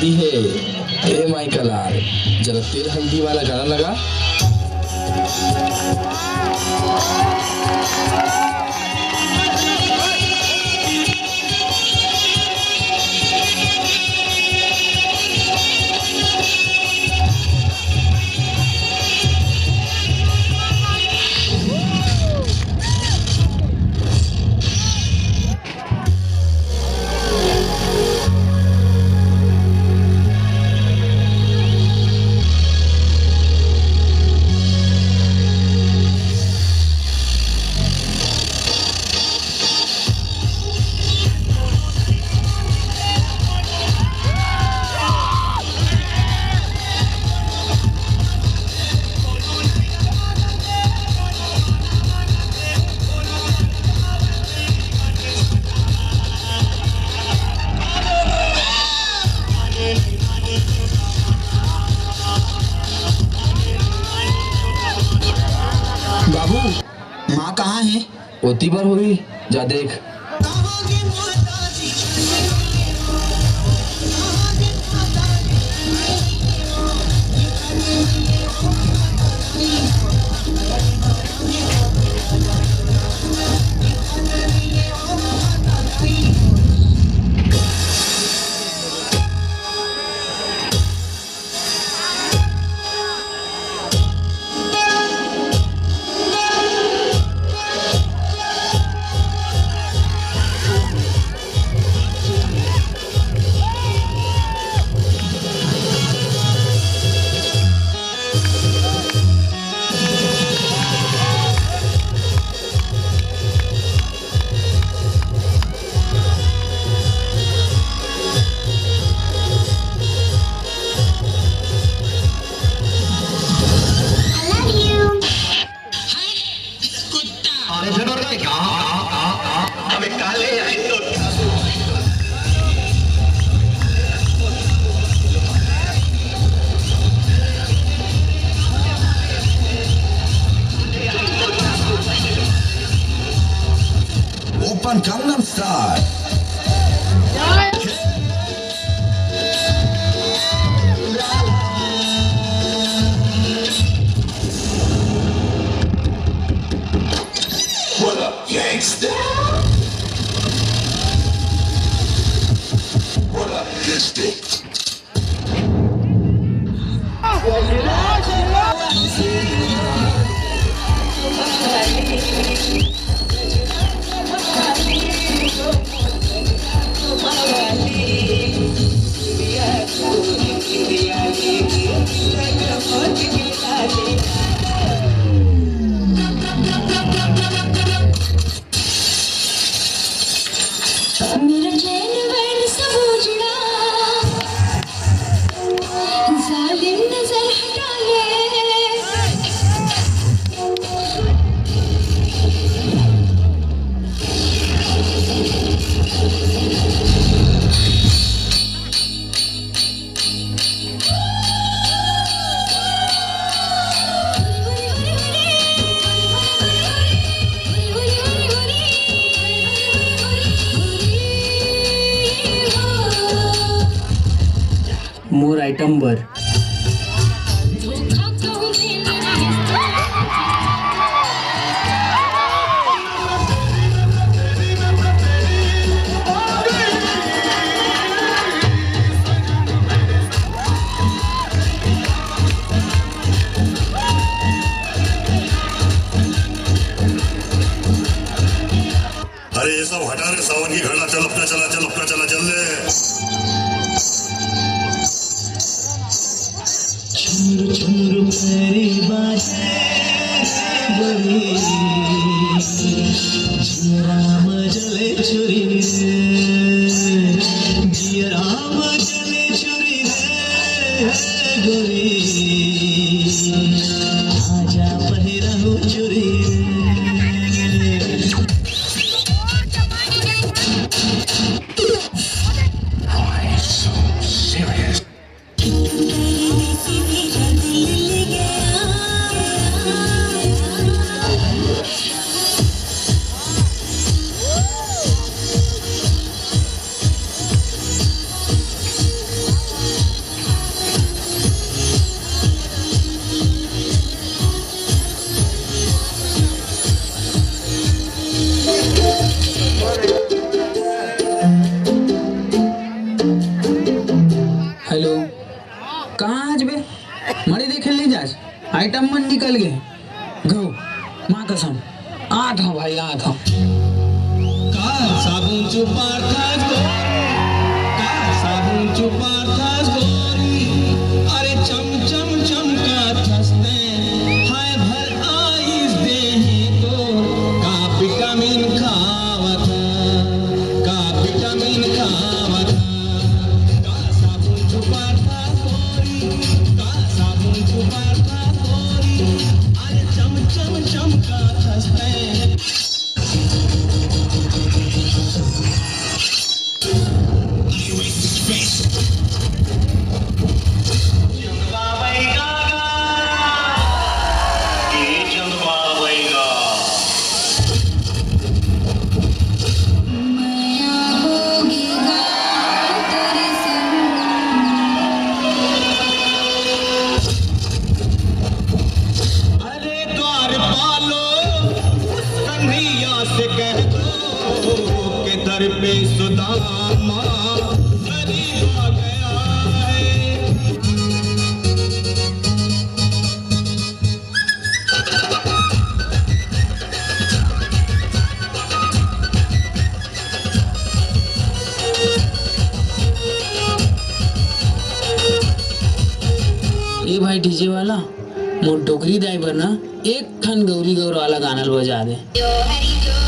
रही है। ए माई कलार, जरा तेल हल्दी वाला गाना लगा। बाबू, माँ कहाँ है? ओती पर हुई, जा देख। Open Gangnam Style. What up, gangsta? What up, good stick? मेरा चैन वैन सब उजड़ा, जालिम नजर हटा ले। मोर आइटम बर। अरे ये सब हटा रे, सावन की घड़ा, चल अपना चला, चल अपना चला, चल ले। चुर चुर मेरी बातें बड़ी, जिया राम जले छुरी रे, जिया राम जले छुरी रे गोरी, आजा पहिराहू चुरी जास आइटम मन निकल गए घो माँ कसम आ था भाई आ था का साबुन चुपार था का साबुन चुपार था गोरी अरे चम चम चमका थसते हाय भर आइस दे तो का विटामिन खावत का विटामिन खावत का साबुन चुपार था गोरी का साबुन चुपार था गोरी अरे चम चम चमका थसते माया होगी तेरे संग अरे द्वार पालो कन्हैया से कह दो के दर पे सुदामा गरीब आ गया है ए भाई डीजे वाला मोर टोकरी ड्राइवर ना एक ठन गौरी गौर वाला गाना बजा दे हरि जो